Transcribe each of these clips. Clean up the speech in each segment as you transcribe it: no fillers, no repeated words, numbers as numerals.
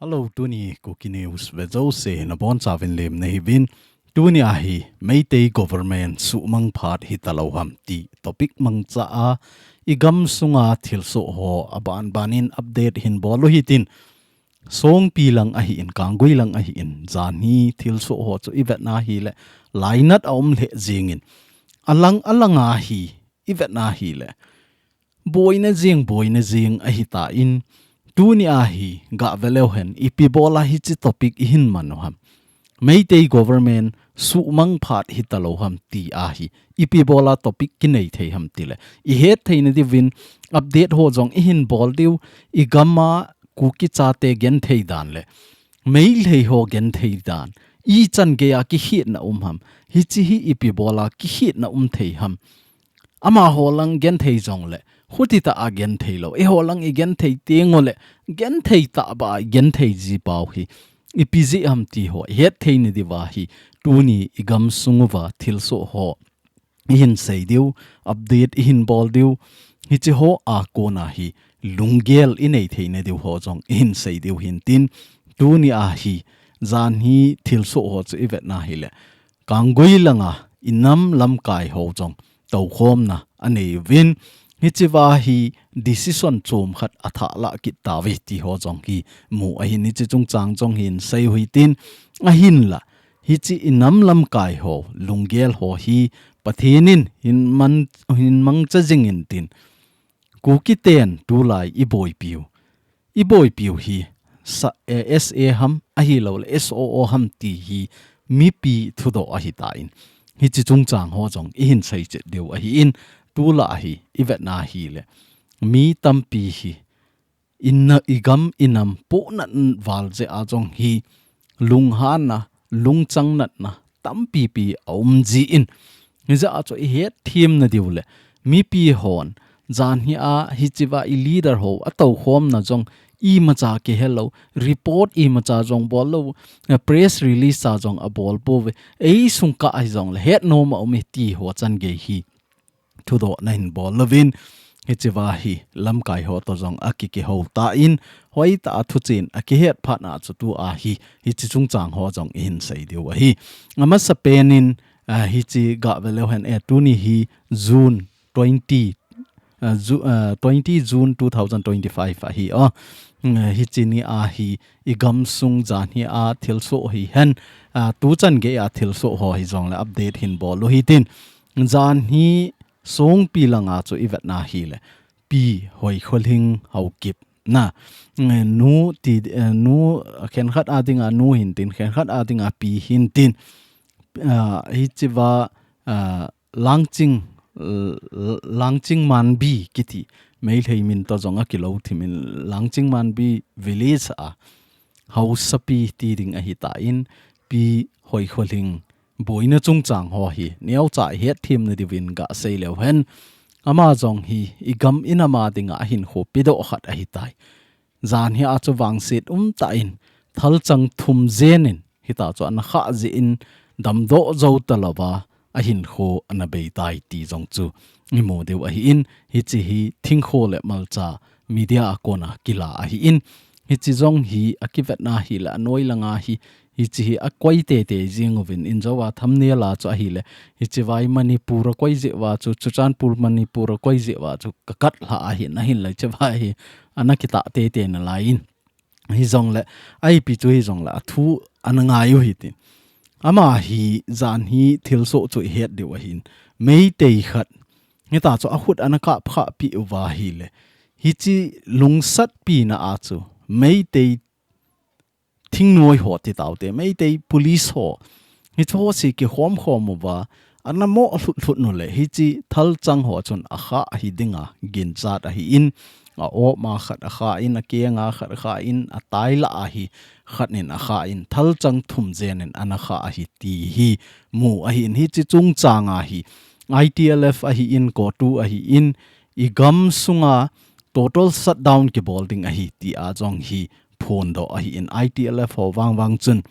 Hello, Tuni Kuki News. Vetsah se na bon savin lem nei vin. Tuni ahi Meitei government su mang phat hi taloham ti topic mang cha a igam sunga thilso ho aban banin update hin bolo hitin song pilang ahi in kangui lang ahi in zani thilso ho chu ivet na hi le lainat aum le jingin alanga hi ivet na hi le boina jing ahi ta in Tuni ahi ga veleuhen ipi bola hi chi topic hin manoham Meitei government su mang phat hi taloham ti ahi ipi bola topic kinei thei ham tile I het thein divin update ho jong hin bol diu igama Kuki Chaten gen thei dan le mail hei ho gen thei dan I chan ge ya ki hit na ham hi chi hi ipi bola ki hit na thei ham ama holang gen thei jong le huti ta again thailo e holang again thei tengole gen thei ta ba gen thei ji pau hi ipiji am ti ho het thei ni diwa hi tuni igam sungwa thilso ho hin sei diu update hin bol diu hi chi ho a kona hi lungel inei thei ne diu ho jong hin sei diu hin tin tuni a hi zan hi thilso ho chu ivet na hi le kangoi langa inam lam kai ho jong to khom na anei win Hichiwa hi decision chom khat atha la ki tawi ti ho jong ki mu a hin chi chung chang jong hin sei hui tin a hin la hi chi inam lam kai ho lungel ho hi pathinin hin mang cha jing in tin Kuki ten tu lai i boy piu hi sa ham a hi lo le so ham ti hi mi pi thu do a hi ta in hi chi chung chang ho jong I hin sei che deu a hi in tula hi ivet na hi le mi tampi hi inna igam inam po na wal je a jong hi lung han na lung chang nat na tampi pi om ji in niza a cho het thim na diule mi pi hon jan hi a hi chiwa I leader ho a to khom na jong I macha ke hello report I macha jong bolo press release sa jong a bol po ve ei sung ka ai jong le het no ma mi ti ho chan ge hi thudo nain bol lovin hichiwa hi lam kai ho to jong akiki ho ta in hoi ta thu chin akihet phana chu tu a hi chi chung chang ho jong in sei diu a hi ama sa penin hi chi ga veleuhen e tuni hi June 20 June 2025 a hi hi chi ni a hi igam sung jan hi a thilso hi hen tu chan ge a thilso ho hi jong le update hin bol lo hi tin jan hi song pi langa chu ivet na hi le pi hoi kholing hau kip na nu ti nu khen khat adinga nu hin tin khen khat adinga pi hin tin hi chiwa langching man bi kiti mail hei min to zonga kilo thimin langching man bi village a house sapi ti ding a hi ta in pi hoi kholing boina chung chang ho hi neu cha het thim na divin ga sei lew hen ama jong hi igam inama dinga hin ho pido khat a hi tai zan hi a chu wang sit ta in thal chang thum zenin hi ta chu an kha ji in dam do zo talawa a hin kho an be tai ti jong chu ni mo deu a hi in hi chi hi thing kho le malcha media kona kila a hi in hi chi jong hi akivet na hi la noi langa hi chi a koi te jing ovin in jawa thamne la chu hi le hi chi vai manipur koi je wa chu chuchanpur manipur koi je wa chu kakat la a hi na hin le che vai anakita te na lain hi jong le ai pi chu hi jong la thu ananga yu hi tin ama hi zan hi thilso chu het de wa hin mei te khat ni ta chu a khut anaka pha pi wa hi le hi chi lungsat pi na a chu mei te thing noi ho ti taw te mei te police ho hi cho si ki khom wa anamo hlut no le hi chi thal chang ho chun a kha hi dinga gin chat a hi in a o ma khat a kha in a ke nga khat kha in a tai la a hi khat nin a kha in thal chang thum jen en ana kha a hi ti hi mu a hi in hi chi chung chang a hi ITLF a hi in ko tu a hi in igam sunga total shutdown ki bolding a hi ti a jong hi phone do a hi in ITLF ho wang chun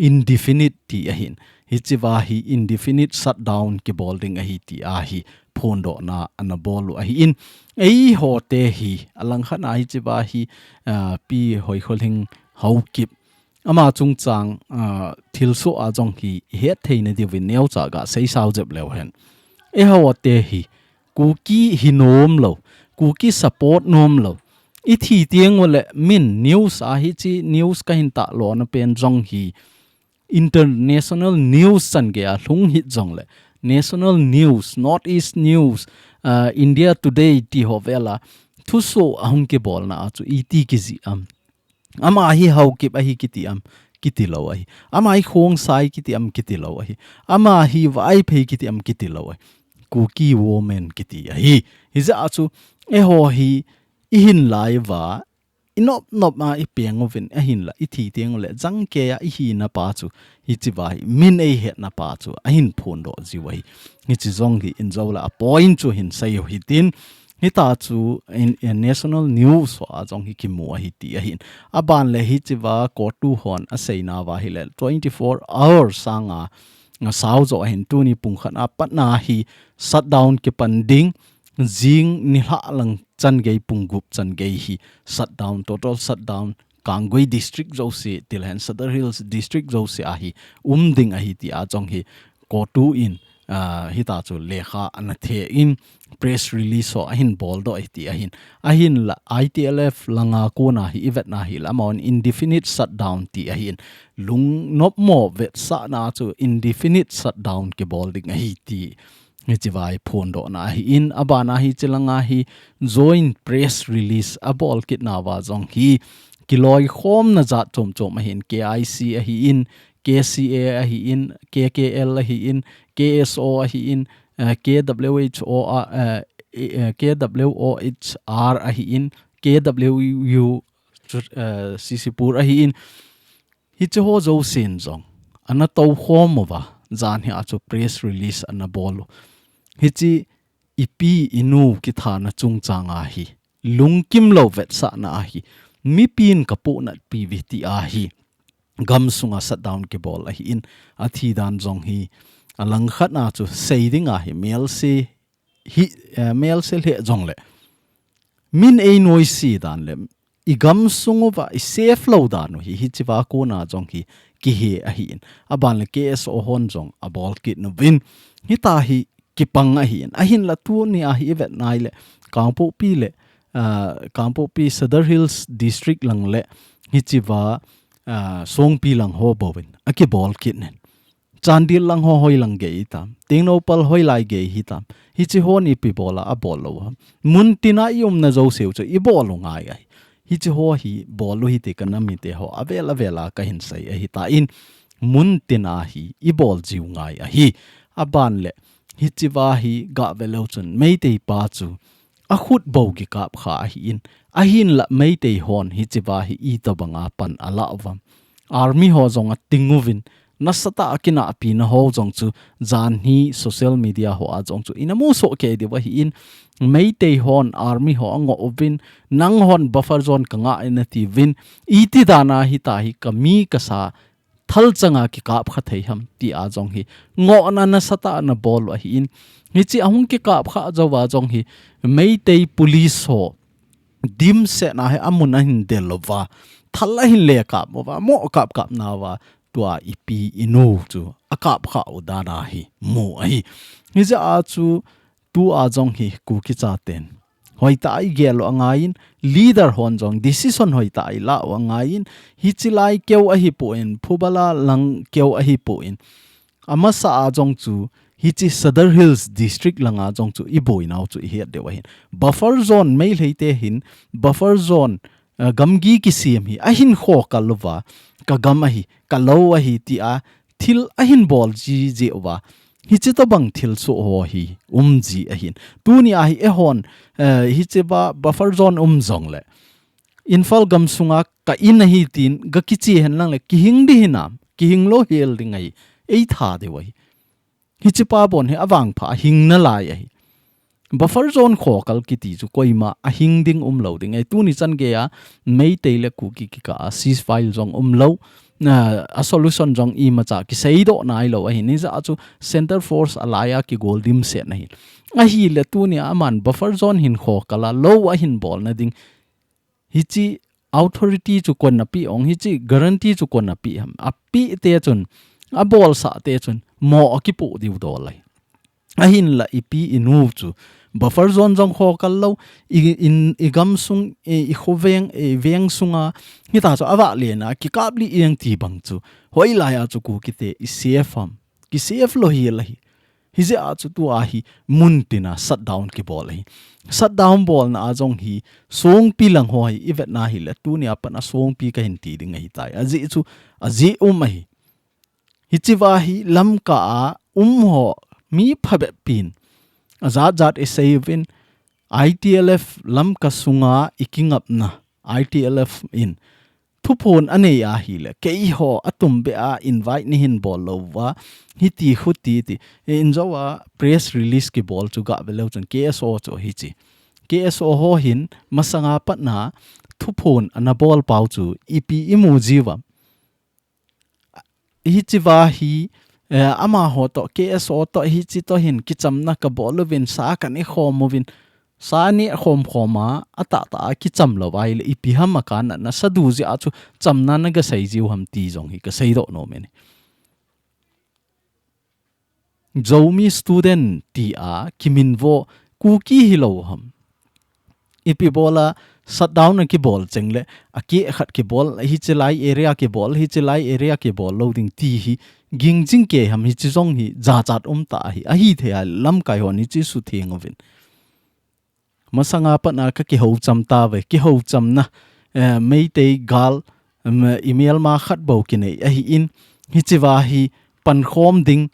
indefinite ti a hin hi chiwa hi indefinite shutdown ki bolding a hi ti a hi phone do na anabolu a hi in ei ho te hi alang khana hi chiwa hi pi hoi kholing hau kip ama chung chang thil so a jong hi het theina divin neu cha ga sei sau jep leo hen e hawate hi Kuki hinom lo Kuki support nom lo I thi tieng wala min news a hi chi news ka hin ta lo na pen jong hi international news san ge a hlung hit jong le national news northeast news India today ti hovela thu so ahun ke bol na chu iti ki zi ama hi hau kip a hi kiti kiti lo ai ama hi khong sai kiti kiti lo ai ama hi vai phe kiti kiti lo ai Kuki woman kiti hi za chu e ho hi I hin lai wa inop ma I piang ovin a hin la I thi tiang le jang ke a hi na pa chu hi chi vai min e het na pa chu a hin phon do ji wai hi chi zong hi in zo la a point chu hin sai hi tin hi ta chu in national news wa jong hi ki mu hi ti a hin a ban le hi chi wa ko tu hon a sei na wa hi le 24 hours sanga nga sao zo hin tu ni pung khan a pat na hi shutdown ke panding Jing ni ha lang chan gei pungup chan gei hi shutdown total shutdown Kangwei district zo se Tilhan Southern Hills district zo se a hi ding a hi ti a chong hi ko tu in hi ta chu lekha an the in press release so a hin bol do ti a hin la ITLF langa ko na hi event na hi lamon indefinite shutdown ti a hin lung nop mo Vetsah na chu indefinite shutdown ke bol ding a hi ti Ngichivai phondo na hi in abana hi chilanga hi joint press release abol kit na wa jong hi kiloi khom na za chom chom hin KIC a hi in KCA a hi in KKL a hi in KSO a hi in KWOHR a hi in KWU Sisipur a hi in hi cho zo sin jong ana to khom wa zan hi acho press release ana bolo Hichi ipi inu ki thana chung changa hi lungkim lo Vetsah na hi mi pin kapo na PVT a hi gam sunga shutdown ke bol a hi in athi dan jong hi alang khat na chu seiding a hi mel se le jong le min e noisi dan le I gam sungu va I safe lo dan hi hi chiwa ko na jong hi ki he a hi in aban le KSO hon jong a bol kit no win hi ta hi kipang a hin la tu ni a hi vet nai le Kangpo pi Southern Hills district lang le hi chiwa song pi lang ho bowin a ki bol kit nen Chandil lang ho hoi lang ge tam tingno pal hoi lai ge hi tam hi chi ho ni pi bola a bol lo mun tina yum na zo seu chu I bol lo ngai ai hi chi ho hi bol lo hi te kana mi te ho avela ka hin sai a hi ta in mun tina hi I bol jiu ngai a hi aban le hi chi wa hi ga velo chun mei te pa chu a khut bo gi kap kha hi in a hin la mei te hon hi chi wa hi I to banga pan ala awam army ho zong a tinguvin nasata akina api na ho jong chu zan hi social media ho a jong chu inamu so ke de wa hi in mei te hon army ho ango ovin nang hon buffer zone kanga in ti win iti dana hi ta hi kami kasa thal changa ki kap kha thei ham ti a jong hi ngo na sata na bol wa hi in hi chi ahung ki kap kha jawa jong hi mei te police ho dim se na he amun a hin delova thalla hin le kap mo kap na wa tua ipi inu chu akap kha udana hi mo hi hi za a chu tu a jong hi Kuki Chaten hoi ta I gelo angain leader hon jong decision hoi ta I la angain hi chilai keu a hi po in phubala lang keu a hi po in ama sa a jong chu hi chi Southern Hills district langa jong chu I boi naw chu hi de wa hin buffer zone mai leite hin buffer zone gamgi ki sim hi a hin kho kalwa ka gam a hi ka lo a hi ti a thil a hin bol ji wa hi chi to bang thil so ho hi ji a hin tu ni a hi e hon hi che ba buffer zone zong le infal gam sunga ka in hi tin ga ki chi hen lang le ki hing di hinam ki hing lo hel ding ai ei tha de wai hi chi pa bon he awang pha hing na lai ai buffer zone kho kal ki ti chu koima a hing ding lo ding ai tu ni chan ge ya mei te le Kuki ki ka sis file jong lo a solution jong I ma cha ki sei do nai lo hi ni za chu center force alaya ki goldim se na hi a hi le tu ni aman buffer zone hin kho kala lo a hin bol na ding hi chi authority chu kon na pi ong hi chi guarantee chu kon na pi ham a pi te chun a bol sa te chun mo ki pu diu do lai a hin la ipi inu chu buffer zone jong kho kal lo i gam sung i khoveng veng sunga hi ta chu awa le na ki kapli eng ti bang chu hoi la ya chu ku ki te i safe ham ki safe lo hi la hi je a chu tu a hi mun tina shutdown ki bol hi shutdown bol na ajong hi song pi lang hoi i vet na hi le tu ni apa na song pi ka hin ti ding hi tai a ji chu a ji hi hi chi wa hi lam ka ho mi phabe pin azat esavin ITLF lam ka sunga iking up na ITLF in thupon ane ya hi le ke ho atum be a invite ni hin bol lo wa hiti khuti ti in zawa press release ki bol chu ga belo chun KSO chu hi chi KSO ho hin masanga patna thupon ana bol pau chu EP emoji wa hi chi wa hi ama ho to KSO to hi chi to hin ki chamna ka bol vin sa kan e khomovin sa ni khom khoma ata ta ki cham lo wai le ipi ham ka na sadu ji a chu chamna na ga sai jiu ham ti jong hi ka sai do no men zomi student ti a kimin vo kuki hi lo ham ipi bola shutdown ki bol chengle aki khat ki bol hi chelai area ki bol hi chelai area ki bol loading ti hi ging jing ke ham hi chi jong hi za chat ta hi a hi the lam kai hon hi chi su thengovin masanga pana ka ki ho cham ta ve ki ho cham na mei te gal email ma khat bo ki nei a hi in hi chiwa hi pan khom ding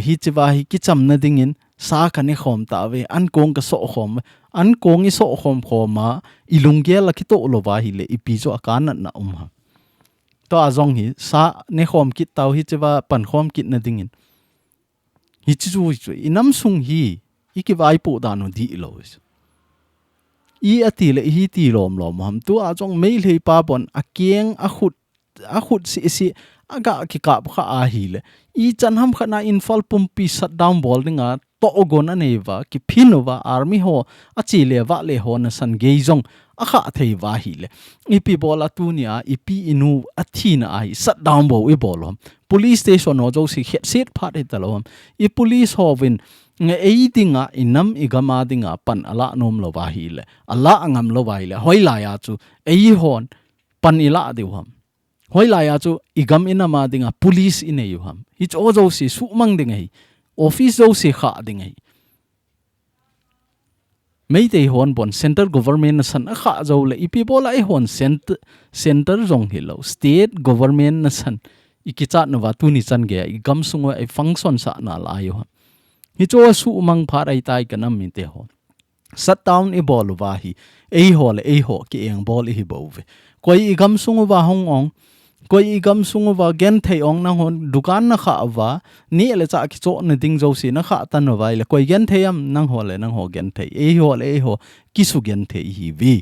hi chiwa hi ki cham na ding in sa ka ni khom ta ve an kong ka so khom an kong i so khom khoma ilungge la ki to lo wa hi le ipi zo akan na ha to azong hi sa ne khom kit taw hi chiwa pan khom kit na ding in hi chi chu inam sung hi iki vai pu da no di lo i ati le hi ti lom ham tu a jong mei lei pa bon a keng a khut si aga ki ka kha a hi le i chan ham khana infal pumpi shutdown bol ninga to ogon aneva ki phinova army ho achi le wa le ho na san ge jong a kha thei wa hi le ipi bola tu nia ipi inu athina ai shutdown bo e bolom police station no jo si set phat he talom I police ho win nge eidinga inam igama dinga pan ala nom lo wa hi le ala angam lo wa hi le hoila ya chu ei hon pan ila de ham hoila ya chu igam inama dinga police ine yu ham hi cho jo si su mang ding hi office jo si kha ding hi mei te hon bon center government na san kha jo le ipi bola e hon center jong hi lo state government na san ikicha no wa tu ni chan ge igam sungo e function sa na la yu ham hi cho su mang phar ai tai kanam mi te ho shutdown e bol wa hi e ho ki eng bol hi bo ve koi igam sungo wa hong ong koi igam sungo wa gen thei ong na hon dukan na kha wa ni le cha ki cho na ding jo si na kha tan no vai le koi gen thei am nang ho gen thei e ho ki su gen thei hi vi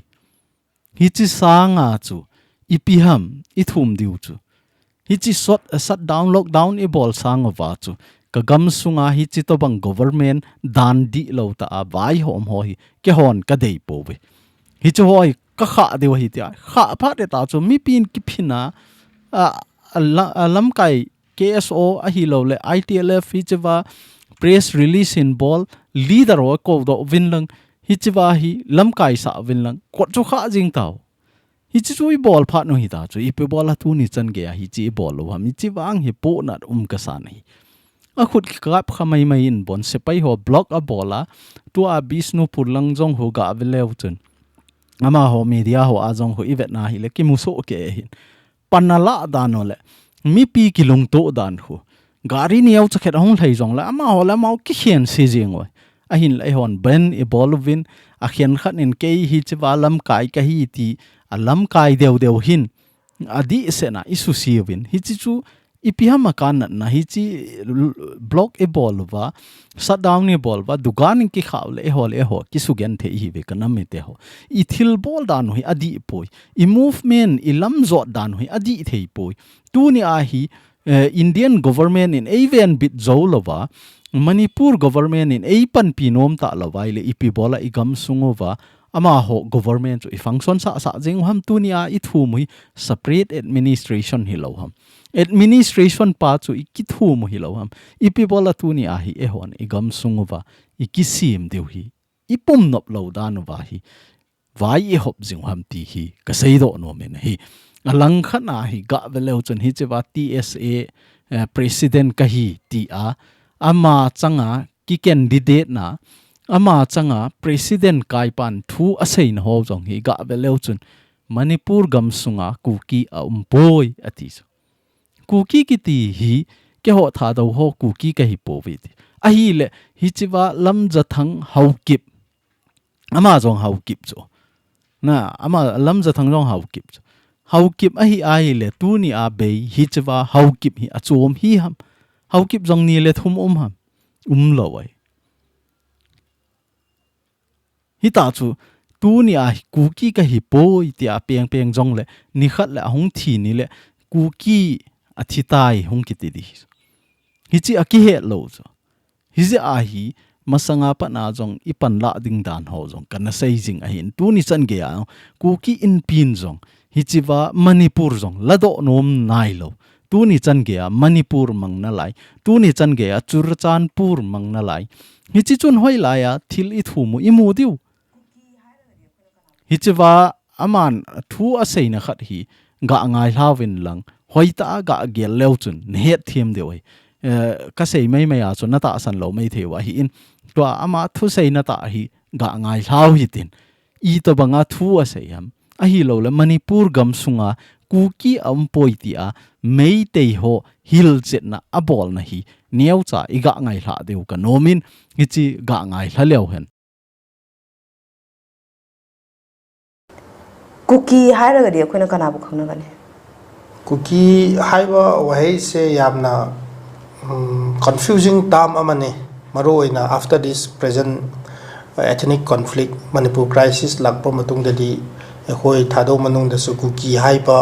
hi chi sa nga chu ipi ham I thum diu chu hi chi shutdown lockdown e bol sang wa chu ka gam sunga hi chi to bang government dan di lo ta a vai hom ho hi ke hon ka dei po we hi chu hoi ka kha de hi ti kha pha de ta chu mi pin ki phina lam kai KSO a hi lo le ITLF hi chiwa press release in ball leader o ko do winlang hi chiwa hi lam kai sa winlang ko chu kha jing taw hi chi chui ball pha no hi ta chu I pe ball tu ni chan ge hi chi ball lo mi chi wang hi po na ka sa nei a khut kap khamai mai in bon se pai ho block a bola tu a bisnu purlang jong ho ga velew chun ama ho media ho a jong ho ivet na hi le ki mu so ke hin panala dano le mi pi kilung to dan ho gari niaw chakhet hong thai jong la ama ho la mau ki hian si jing oi a hin lai hon ben e bolovin a hian khat in ke hi chiwa lam kai ka hi ti a lam kai deu hin adi se na isu si win hi chi chu ipiham kan na hi chi block e bolwa shutdown e bolwa dugan ki khawle e ho ki sugen the hi ve kanam me te ho I thil bol dan hi adi poi I movement I lam zo dan hi adi thei poi tu ni a hi Indian government in even bit zolowa Manipur government in eipan pinom ta lawai le ipi bola igam sungova ama ho government chu i function sa jing ham tu nia I thu mu separate administration hi lo ham administration pa chu I ki thu mu hi lo ham I people la tu nia hi e hon I gam sunguwa I ki sim deu hi I pum nop lo dan wa hi vai I hop jing ham ti hi ka sei do no men hi alang khana hi ga veleu chun hi chewa TSA president ka hi ti a ama changa ki candidate na ama changa president kaipan thu asein ho jong hi ga veleu chun Manipur gam sunga Kuki a umpoi ati Kuki ki ti hi ke ho tha do ho Kuki ka hi povit a hi le hi chiwa lam jathang haukip ama jong haukip cho na ama lam jathang jong haukip cho haukip a hi ai le tu ni a be hi chiwa haukip hi achom hi ham haukip jong ni le thum ham lowai hi ta chu tu ni a Kuki ka hi poi ti a peng jong le ni khat le hong thi ni le Kuki a thi tai hong ki ti di hi chi a ki he lo cho hi ze a hi masanga pa na jong ipan la ding dan ho jong kana sei jing a hin tu ni chan ge a Kuki in pin jong hi chiwa Manipur jong lado nom nai lo tu ni chan ge a Manipur mang na lai tu ni chan ge a Churchanpur mang na lai hi chi chun hoi la ya thil I thu mu I mu diu hi chiwa aman thu a sei na khat hi ga ngai hlavin lang hoi ta ga gel leu chun net thiam deu ka sei mai mai a chun na ta san lo mai thewa hi in to ama thu sei na ta hi ga ngai hlau hi tin I to banga thu a sei ham a hi lo le Manipur gam sunga Kuki poi ti a mei te ho hil chet na abol na hi niau cha I ga ngai hla deu ka nomin hi chi ga ngai hla leu hen Kuki hairagadi akoina kanabu khangnagani Kuki haiba wahei se yamna confusing term amane maru oina after this present ethnic conflict Manipur crisis lakpa matung dadi ekhoi thado manung da su Kuki haiba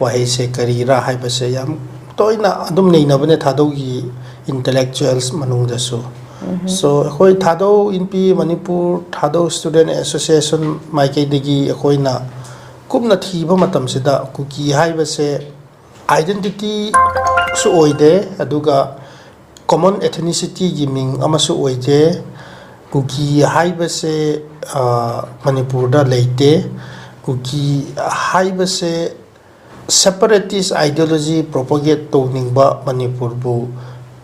wahei se karira haiba se yam toina adum neina bane thado gi intellectuals manung da su so ekhoi thado inpi Manipur thado student association maikei dagi ekhoi na kumna thiba matam sida Kuki haiba se identity su oide aduga common ethnicity gi ming amasu oide Kuki haiba se Manipur da leite Kuki haiba se separatist ideology propagate to ningba Manipur bu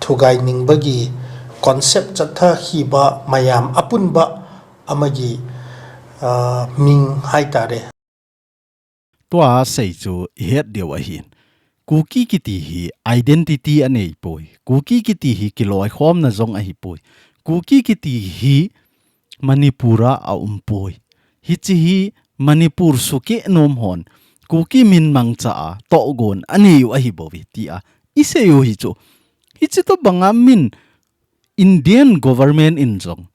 thugai ningba gi concept chatha hiba mayam apunba amagi ming haitare tua sei chu het deu a hin Kuki ki ti hi identity anei poi Kuki ki ti hi kiloi khom na zong a hi poi Kuki ki ti hi Manipura a poi hi chi hi Manipur suke nom hon Kuki min mang cha a to gon ani yu a hi bowi ti a ise yu hi chi to banga min Indian government in zong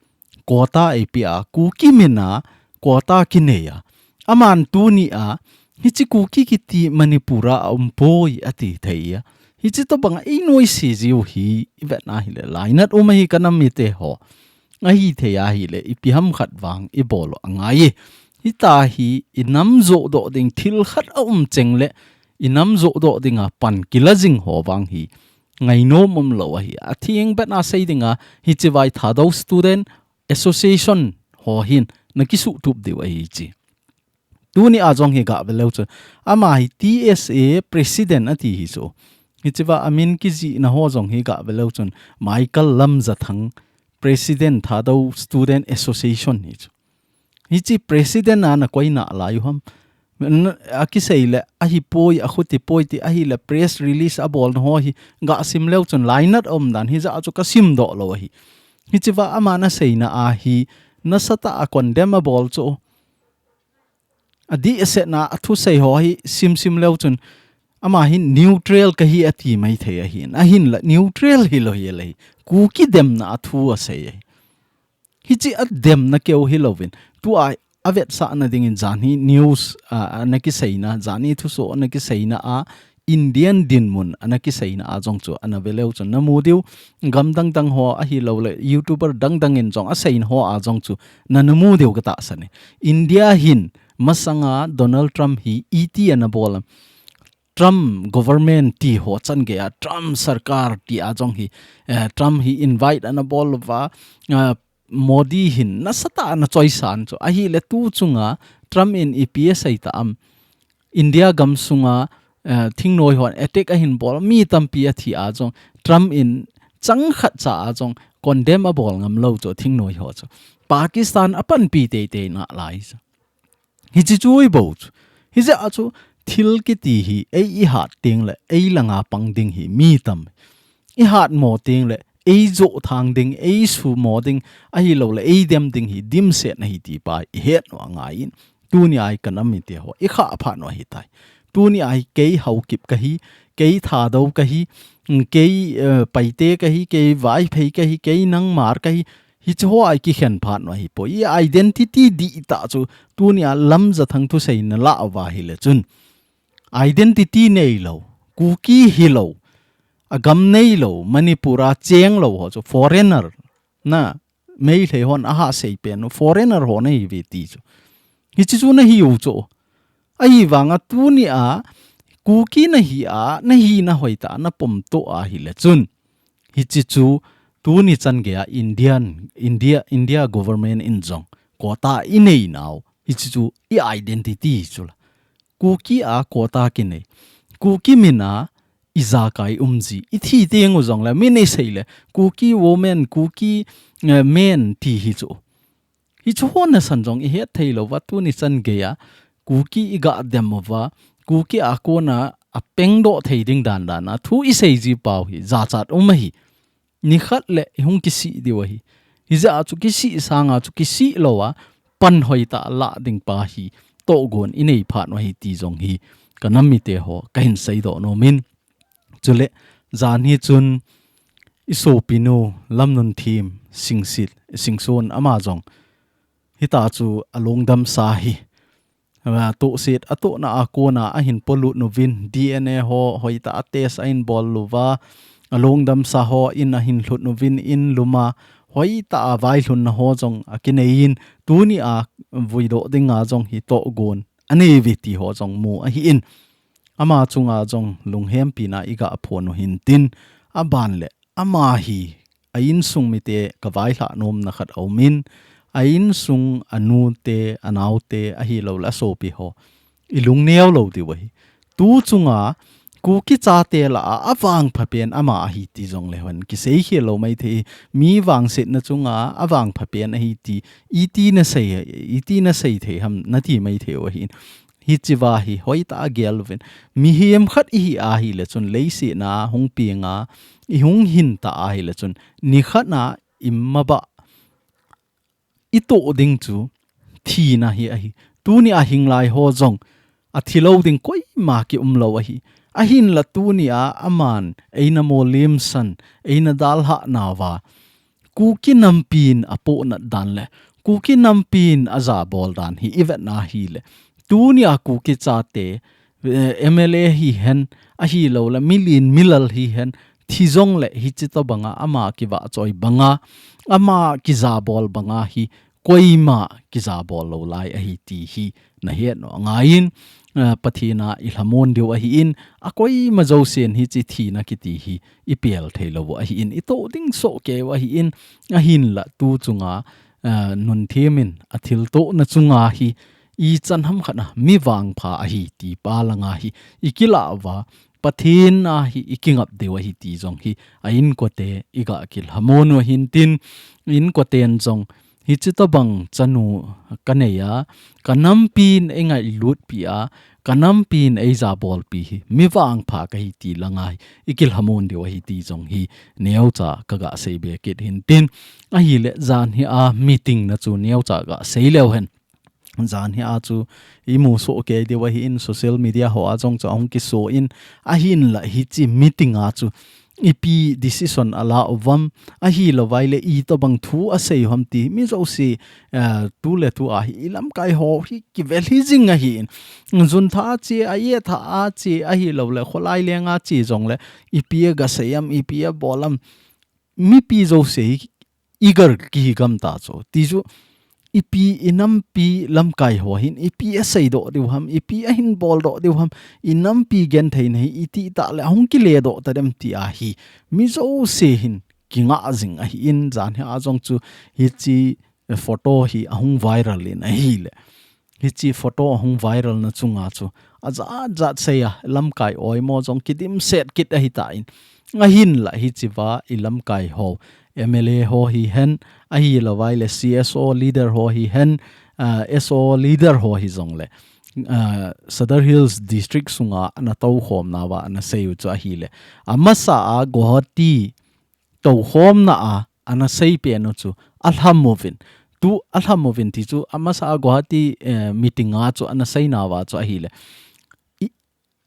kota apia Kuki mina kota kineya aman tu ni a Hichi Kuki kiti Manipura poi ati thaiya hichi to banga inoi si jiu hi ivet na hi le lainat hi kanam mi te ho a hi theya hi le ipiham khat wang I bolo angai hi ta hi inam zo do ding thil khat cheng le inam zo do dinga pan kilajing ho wang hi ngai no mom lo hi athieng bet na sei dinga hi chi vai thado student association ho hin nakisu tup de wa hi chi Tuni ajong hi ga beleu chu ama hi TSA president ati hi so hi chiwa amin ki ji na ho jong hi ga beleu chun Michael Lam Jathang president thado student association hi chu hi chi president na koi na la yu ham aki seile a hi poi a khuti poi ti a hi la press release a bol ho hi ga sim leu chun lineup dan hi za chu ka sim do lo hi chiwa ama na seina a hi na sata a condemnable chu adi ase na athu sei ho hi sim leu chun ama hin neutral ka hi ati mai the hi a hin la neutral hi lo hi le Kuki dem na athu ase hi chi at dem na keu hi lovin tu a avet sa na ding in jani news na ki sei na jani thu so na ki sei na a Indian din mun anaki sei na ajong chu anaveleu chu namu diu gam dang ho a hi lo le YouTuber dang in jong a sein ho ajong chu nanamu diu ka ta sane India hin masanga Donald Trump hi ET anabolam Trump government ti ho chan ge a Trump sarkar ti ajong hi Trump hi invite anabol wa Modi hin nasata na choisan chu a hi le tu chunga Trump in EPS ai ta am India gam sunga thing noi hon attack a hin bol mi tampi a thi a jong Trump in chang khat cha a jong condemn a bol ngam lo cho thing noi ho cho Pakistan apan pi te na lai hi chi chui bo hi ja a chu thil ki ti hi ei hat ting le ei langa pang ding hi mi tam i hat mo ting le ei zo thang ding ei su mo ding a hi lo le ei dem ding hi dim se na hi ti pa i het no anga in tu ni ai kanam mi te ho i kha pha no hi tai tu ni ai ke hau kip ka hi ke tha do ka hi ke pai te ka hi ke vai phei ka hi ke nang mar ka hi hi cho ai ki khen phat no hi po i identity di ta chu tu ni a lam za thang thu sei na la wa hi le chun identity nei lo Kuki hi lo agam nei lo Manipura cheng lo ho cho foreigner na mei the hon a ha sei pen foreigner ho nei vi ti chu hi chu na hi u cho ai wanga tu ni a Kuki na hi na hoita na pom to a hi le chun hi chu tu ni chan ge a India government in jong kota inei now hi chu I identity chu Kuki a kota ki nei Kuki mina izakai umji ithi tengu jong la mine seile Kuki woman Kuki men ti hi chu hon san jong I het thailo wa tu ni chan ge ya Kuki iga demowa Kuki akona apengdo theiding dan na thu I sei ji pau hi za chat hi ni khat le hung ki si di wa hi za chu ki si sanga chu ki si lowa pan hoita la ding pa hi to gon inei phat no hi ti jong hi kanami te ho kain sei do no min chule zan hi chun iso pinu lamnun thim singson ama jong hita chu alongdam sa hi to set ato na akona a hin polu no vin DNA ho hoita ates ain bol luwa alongdam sa ho in a hin hlut no vin in luma hoita avai hlun na ho jong akinein tuni a voido dinga jong hi to gon ani viti ho jong mu a hi in ama chunga jong lunghem pina iga phon hin tin aban le ama hi ain sung mi te kawai hla nom na khat aumin ain sung anu te anau te a hi lo la so pi ho ilung neo lo ti wahi tu chunga Kuki cha te la awang phapen ama hi ti jong le hon ki sei hi lo mai the mi wang set na chunga awang phapen hi ti iti na sei the ham na ti mai the wa hi chiwa hi hoita gelven mi hiem khat hi a hi le chun leisi na hung pinga I hung hin ta a hi le chun ni khat na imma ba ito ding chu thi na hi a hi tu ni a hing lai ho jong a thilo ding koi ma ki lo a hi a hin la tu ni a aman eina mo lim san eina dal ha nawa Kuki nampin apo na dan le Kuki nampin aza bol dan hi event na hi le tu ni a Kuki cha te MLA hi hen a hi lo la milal hi hen thizong le hi chito banga ama ki wa choi banga ama ki za bol banga hi koima ki za bol lo lai a hi ti hi na he no ngain pathina ilhamon dio a hi in a koi ma zo sen hi chi thi na ki ti hi ipel thailo a hi in ito ding so ke wa hi in a hin la tu chunga nun themin athil to na chunga hi I chan ham khana mi wang pha a hi ti pa langa hi ikila wa pathin na hi ikingap dewa hi ti jong hi a in ko te iga kil hamon wa hin tin in ko ten jong hi chito bang chanu kaneya kanampin enga lut pia kanampin eiza bol pi hi mi wang pha ka hi ti langa ikil hamon dewa hi ti jong hi neu cha kaga seibe kit hin tin a hi le zan hi a meeting na chu neu cha ga seileu hen zan hi a chu imu so ke dewa hi in social media ho a jong cha ong ki so in a hin la hi chi meeting a chu ipi decision ala ovam a hi lovai le I to bang thu a sei hom ti mi zo si tu le tu a hi lam kai ho hi ki vel hi jing a hi zun tha chi a ye tha a chi a hi lo le kholai le nga chi jong le ipi ga seyam ipi a bolam mi pi zo se igar ki gam ta cho ti ju ipi inam pi lam kai ho hin ipi a sei do diu ham ipi a hin bol do diu ham inam pi gen thein hei iti ta le hong ki le do ta dem ti a hi mi zo se hin kinga jing a hi in jan ha jong chu hi chi photo hi ahung viral in a hi le hi chi photo ahung viral na chunga chu aza se ya lam kai oi mo jong kidim set kit a hi ta in a hin la hi chi wa I lam kai ho MLA ho hi hen a hi lawai le CSO leader ho hi hen SO leader ho hi zong le Sadar Hills district sunga na tau khom na wa na sei chu a hi le amasa a Guwahati tau khom na a ana sei pe no chu alham movin tu alham movin ti chu amasa a Guwahati meeting a chu ana sei na wa chu a hi le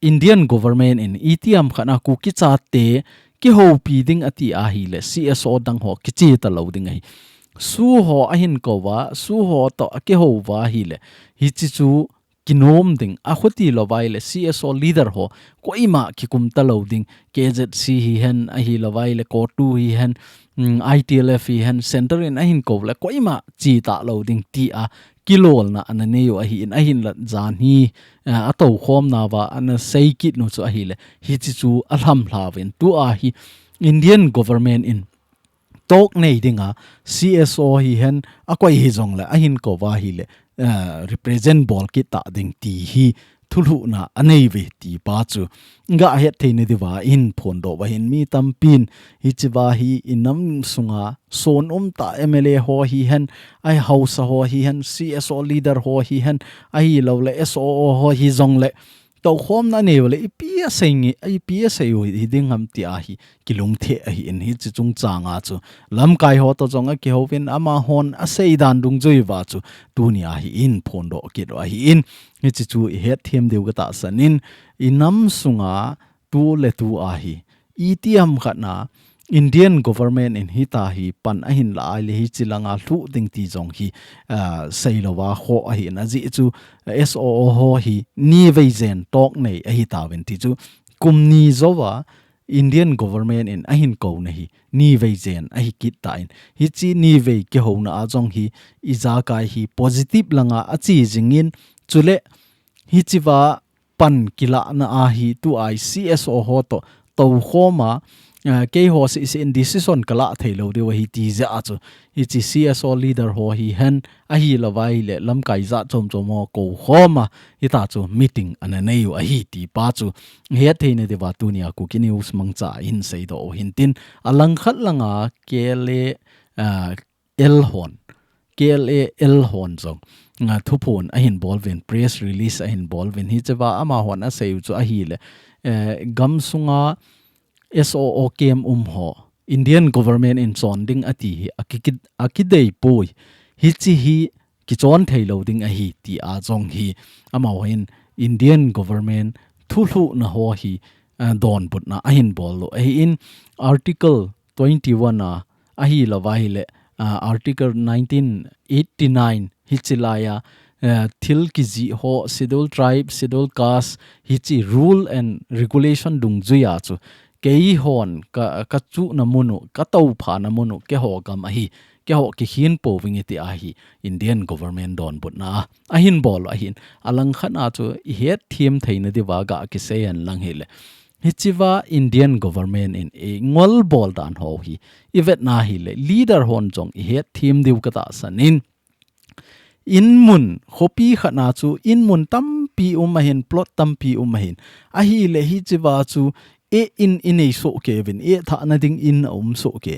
Indian government in ETM khana Kuki Chaten ki ho pi ding ati a hi le CSO dang ho ki chi ta lo ding ai su ho a hin ko wa su ho to ki ho wa hi le hi chi chu kinom ding a khoti lo vai le CSO leader ho ko ima ki kum ta lo ding KZC hi hen a hi lo vai le ko tu hi hen ITLF hi hen center in a hin ko le ko ima chi ta lo ding ti a kilol na anane yo a hi in a hin la jan hi a to khom na wa an sei kit no chu a hi le hi chi chu alham hlavin tu a hi Indian government in tok nei dinga CSO hi hen akoi hi jong la a hin ko wa hi le represent bol ki ta ding ti hi thulu na anei ve ti pa chu nga het theine diwa in phon do wa hin mi tampin hi chiwa hi inam sunga son ta MLA ho hi hen ai house ho hi hen CSO leader ho hi hen ai lo le SO ho hi jong le to khom na ne le ipia sengi ipia sei hi ding ham ti a hi kilung the a hi in hi chu chung changa chu lam kai ho to jonga ki ho win ama hon a sei dan dung joi wa chu tu ni a hi in phon do ki do hi in hi chu het them deu ga ta sanin inam sunga tu le tu a hi ETM khana Indian government in hita hi pan ahin la le hi chilanga thu ding ti jong hi sailowa ho a hi na ji chu SO ho hi ni veizen tok nei a hi ta wen ti chu kumni zowa Indian government in ahin ko na hi ni veizen a hi kit ta in hi chi ni ve ke ho na a jong hi iza kai hi positive langa a chi jingin chule hi chiwa pan kila na a hi tu I CSO ho to khoma ke ho si in decision kala thailo de wa hi ti za chu hi chi CSO leader ho hi hen a hi lawai le lam kai za chom chomo ko khoma hi ta chu meeting ana nei a hi ti pa chu he theine de wa tunia Kuki news mangcha in sei do hin tin alang khat langa kele el hon jong nga thupon a hin bolvin press release a hin bolvin hi chawa ama hon a sei chu a hi le gam sunga SOO kem ho Indian government in sonding ati hi akidei poi hi chi hi ki chon thailo ding a hi ti a jong hi ama hin Indian government thulu na ho hi don put na a hin bol lo in article 21 a hi lawai le article 1989 hi chilaya thil ki ji ho scheduled tribe scheduled caste hi chi rule and regulation dung juya chu kei hon ka chu na munu ka tau pha na munu ke ho gam a hi ke ho ki hin po wingi ti a hi Indian government don but na a hin bol a hin alang khana chu het thim theina di wa ga ki se an lang hele hi chiwa Indian government in a ngol bol dan ho hi ivet na hi le leader hon jong het thim diu ka ta sanin in mun khopi khana chu in mun tam pi hin plot tam pi hin a hi le hi chiwa chu in a so kevin tha na ding in so ke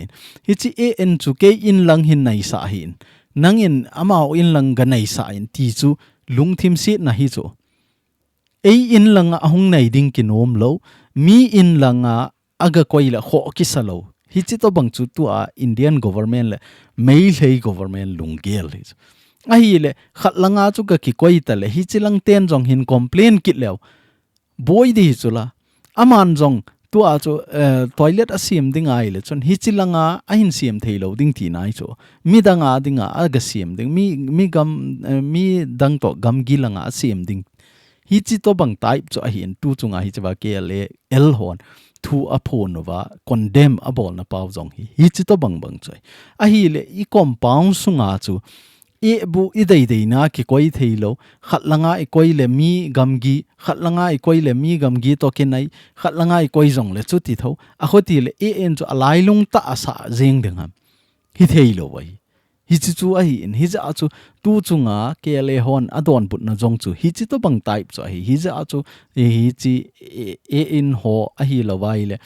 hi chi en chu ke in lang hin nai sa hin nang in amao in lang ga nai sa in ti chu lung thim si na hi chu in lang ahung nai ding kinom lo mi in lang aga koila kho ki salo hi chi to bang chu tu a Indian government le mei lei government lungel hi a hi le khat langa chu ka ki koi ta le hi chi lang ten jong hin complain kit lew boy di chu la aman jong tua cho toilet a siam ding ai le chon hi chilanga a hin siam theilo ding ti nai cho mi danga dinga aga siam ding mi gam mi dang to gam gilanga a siam ding hi chi to bang type cho a hin tu chunga hi chawa ke le el hon thu a phone wa condemn a bol na pau jong hi chi to bang choi a hi le I compound sunga chu e bu I dei na ki koi theilo khatlanga I koi le mi gamgi khatlanga I koi le mi gamgi to ke nai khatlanga I koi jong le chu ti tho a khoti le e en chu alai lung ta asa jeng deng ham hi theilo wai hi chu a hi in hi ja chu tu chunga ke le hon adon put na jong chu hi chi to bang type chu hi ja chu hi chi e in ho a hi lo wai le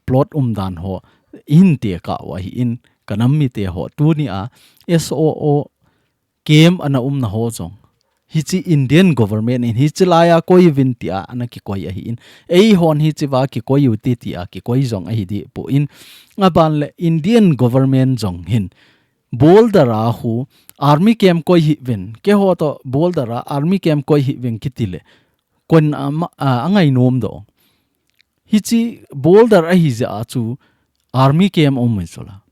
plot dan ho in te ka wa hi in kanam mi te ho tu ni a SOO game ana na ho jong hi chi Indian government in hi chilaya koi vintia ana ki koi a hi in ei hon hi chi wa ki koi uti ti a ki koi jong a hi di po in aban le Indian government jong hin boldara hu army camp koi hi vin ke ho to boldara army camp koi hi vin kitile kon angai nom do hi chi boulder a hi ja chu army camp mai chola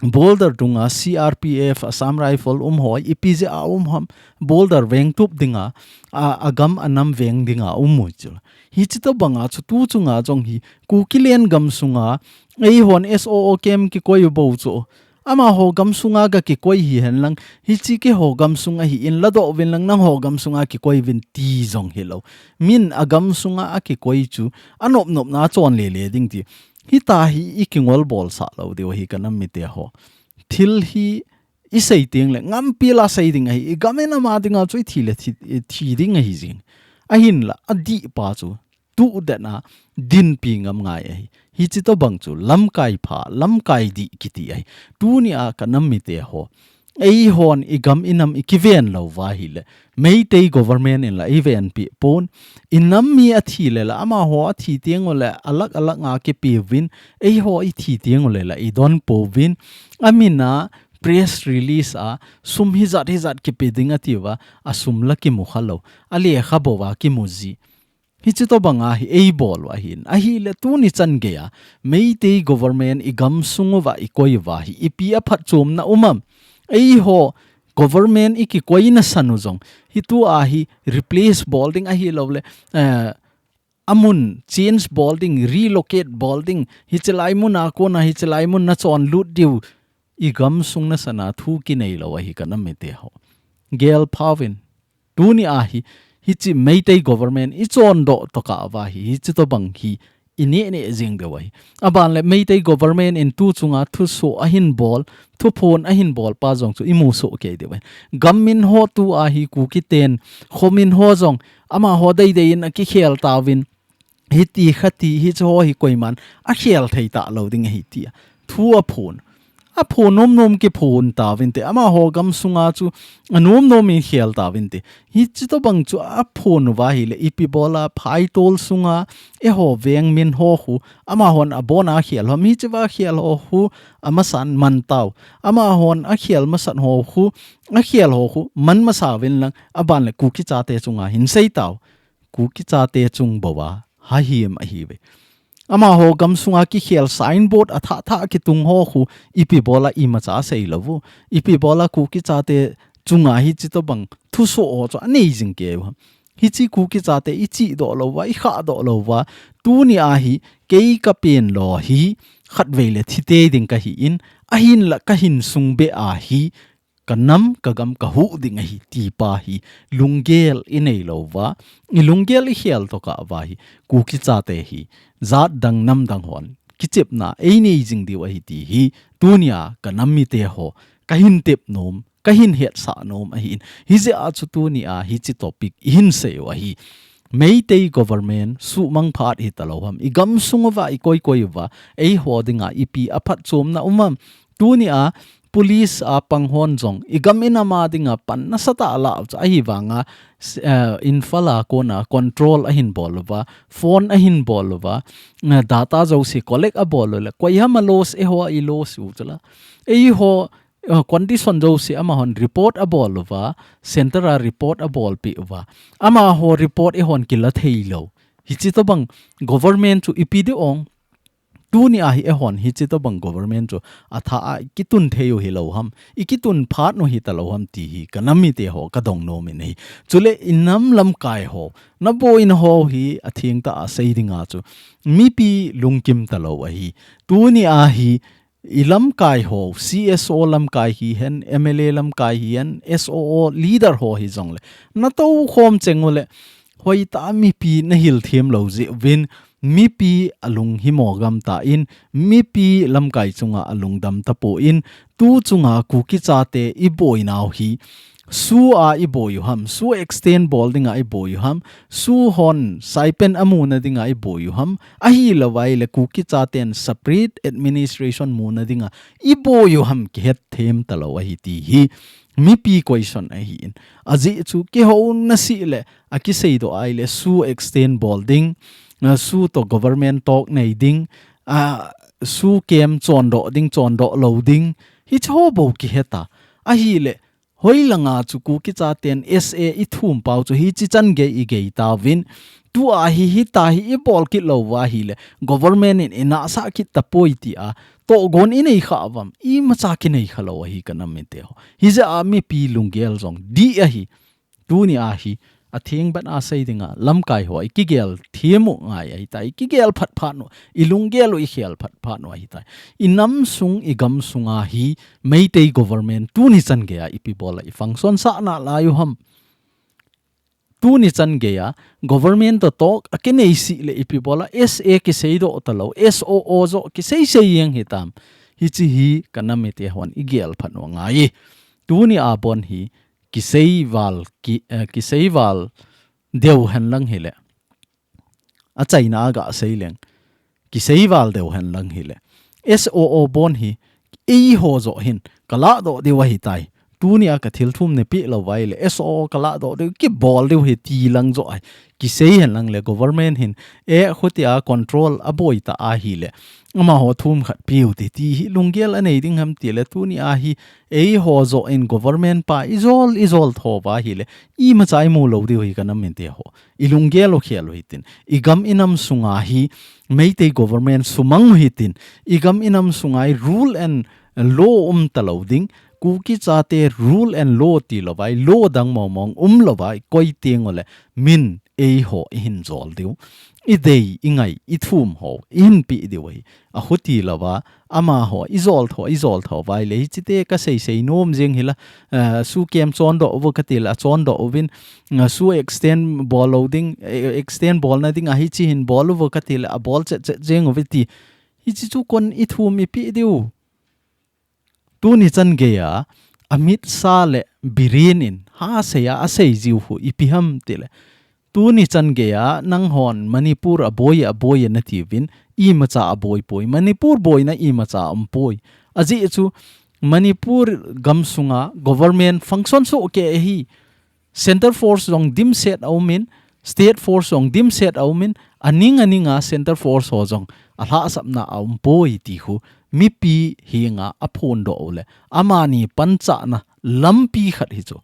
boulder dunga CRPF Assam Rifle hoi IPJ ham boulder weng tup dinga agam anam weng dinga moi chula hi chi to banga chu tu chunga jong hi kukilen gam sunga ei hon SOO kem ki koi bo chu ama ho gam sunga ga ki koi hi hen lang hi chi ki ho gam sunga hi in lado win lang nang ho gam sunga ki koi win ti jong hello min agam sunga a ki koi chu anop nop na chon le ding ti hi ta hi ikingol bol sa lo de hi kanam mi te ho thil hi isei ting le ngam pila sei ding hi gamena ma dinga choi thile thi ding hi jing a hin la adi pa chu tu da na din pi ngam ngai hi chi to bang chu lam kai pha lam kai di kiti ai tu ni a kanam mi te ho ei hon igam inam ikiven lo wa hi le mei te government in la even pi pon inam mi a thi le la ama ho a thi tiang ole alak nga ke pi win ei ho I thi tiang ole la I don po win amina press release a sum hi zat ke pe dinga tiwa asum la ki mu khalo ali khabo wa ki muji hi chi to banga hi ei bol wa hin a hi le tu ni chan ge ya mei te government igam sungu wa I koi wa hi ipi a phat chom na ei ho government iki koi na sanu jong hi tu a hi replace bolding a hi lovle amun change bolding relocate bolding hi chelai mun a ko na hi chelai mun na chon lut diu I gam sung na sana thu ki nei lo hi kanam me te ho gel pawin tu ni a hi chi meitei government I chon do to ka wa hi chi to bang hi ini ne jing de wai aban le meitei government in tu chunga thu so a hin bol thu phone a hin bol pa jong chu imu so ke de wai gamin ho tu a hi ku ki ten khomin ho jong ama ho dei in ki khel tawin hi ti khati hi cho hi koiman a khel thei ta lo ding hi ti thu a phone nom ki phone tawin te ama ho gam sunga chu nom in khel tawin te hi chi to bang chu a phone wa hi le ipi bola phai tol sunga e ho veng min ho hu ama hon a bona khel ho mi chi wa khel ho hu ama san man taw ama hon a khel ma san ho hu a khel ho hu man ma sa win lang aban le ku ki cha te chunga hin sei taw ku ki cha te chung bawa ha hi em a hi we ama ho gam sunga ki khel signboard atha ki tung ho khu ipi bola I ma cha sei lovu ipi bola ku ki cha te chunga hi chi to bang thu so o cho amazing ke hi chi ku ki cha te I chi do lo wa I kha do lo wa tu ni a hi ke ka pen lo hi khat ve le thi te ding ka hi in a hin la ka hin sung be a hi kanam kagam ka hu ding hi ti pa hi lungel inei lo wa I lungel I khel to ka wa hi ku ki cha te hi zat dang nam dang hon kichep na ei nei jing di wa hi ti hi tunia kanam mi te ho ka hin tep nom ka hin het sa nom a hin hi je a chu tunia hi chi topic hin se wa hi meitei government su mang phat hi taloham igam sungwa I koi wa ei hodinga ipi aphat chom na tunia police a panghon jong igamina ma dinga pan na sata ala a hi wanga infala ko na control a hin bolwa phone a hin bolwa data zo si collect a bolwa ko yama loss e ho I loss u chala e ho condition zo si ama hon report a bolwa center a report a bol pi wa ama ho report e hon kila theilo hi chi to bang government chu ipidi ong tu ni a hi e hon hi chi to bang government chu atha a kitun theu hi lo ham ikitun phat no hi ta lo ham ti hi kanami te ho ka dong no mi nei chule inam lam kai ho na bo in ho hi athing ta a sei dinga chu mi pi lungkim ta lo a hi tu ni a hi ilam kai ho CSO lam kai hi hen MLA lam kai hi hen SOO leader ho hi jong le na to khom chengole hoi ta mi pi na hil them lo ji win mi pi alung hi mogam ta in mi pi lam kai chunga alung dam ta po in tu chunga Kuki cha te I boy naw hi su a I boy ham su extend ball dinga I boy ham su hon saipen amuna dinga I boy ham a hi lawai le Kuki cha ten separate administration muna dinga I boy ham ki het them talo hi ti hi mi pi question a hi in aji chu ki ho na si le a ki sei do ai le su extend ball ding su to government talk nei ding su kem chon do loading hi cho bo ki heta a hi le hoi langa chu Kuki cha ten SA I thum pau chu hi chi chan ge I ge ta win tu a hi ta hi bol ki lo wa hi le government in ina sa ki ta poi ti a to gon in ei kha wam I ma cha ki nei khalo hi kanam me te ho hi za a mi pi lungel zong di a hi tu ni a hi a thing ban a sei dinga lam kai ho ki gel thiemu ngai ai tai ki gel phat phat no ilung gel I khel phat phat no ai tai inam sung igam sunga hi meitei government tu ni chan ge a ipi bola I function sa na la yu ham tu ni chan ge ya government to talk akene si le ipi bola SA ki sei do talo SOO zo ki sei yang hitam hi chi hi kaname te hon igel phat no ngai tu ni a bon hi ki sei wal deu han lang hele a chaina ga sei leng ki sei wal deu han lang hele SOO bon hi e ho zo hin kala do de wa hi tai tu ni a ka thil thum ne pi lo wai le SOO kala do de ki bol de hi ti lang zo ai ki sei han lang le government hin e khotia control a boi ta a hi le ama ho thum khat piu ti ti lungel anei ding ham ti le tu ni a hi e ho zo in government pa izol tho ba hi le I ma chai mu lo di hi kanam men te ho I lungel lo khel hitin igam inam sunga hi meitei government sumang hitin igam inam sungai rule and law taloding Kuki cha te rule and law ti lo bai law dang mong lo bai koi tieng ole min e ho hin zol diu idei ingai ithum ho in pi diwi a huti lawa ama ho izol tho vai le chite ka sei nom jing hila su kem chon do over katil a chon do ovin su extend ball loading extend ball na ding a hi chi hin ball over katil a ball jeng oviti hi chi chu kon ithum mi pi diu tu ni chan ge ya amit sa le birin in ha se ya a sei jiu hu ipiham tile tu ni chan ge ya nang hon Manipur a boy na ti win I macha a boy poi Manipur boy na I macha poi aji chu Manipur gamsunga government function so ke hi center force jong dim set aumin state force jong dim set aumin aninga center force ho jong alha sapna poi ti hu mi pi hinga aphon do ole amani pancha na lampi khat hi chu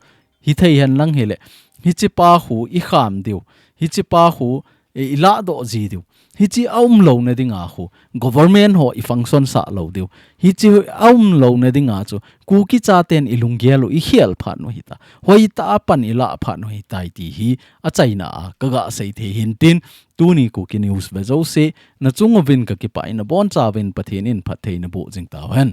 hi thei han lang hele hi chi pa hu I kham diu hi chi pa hu ila do ji diu hi chi lo na dinga hu government ho I function sa lo diu hi chi lo na dinga chu Kuki cha ten ilungialo I hial phat no hita hoi ta pan ila phat no hi tai ti hi a chaina kaga sei the hin tin tu ni Kuki news ve zo se na chung ovin ka ki pa in bon cha ven pathin in phat thein bu jing ta han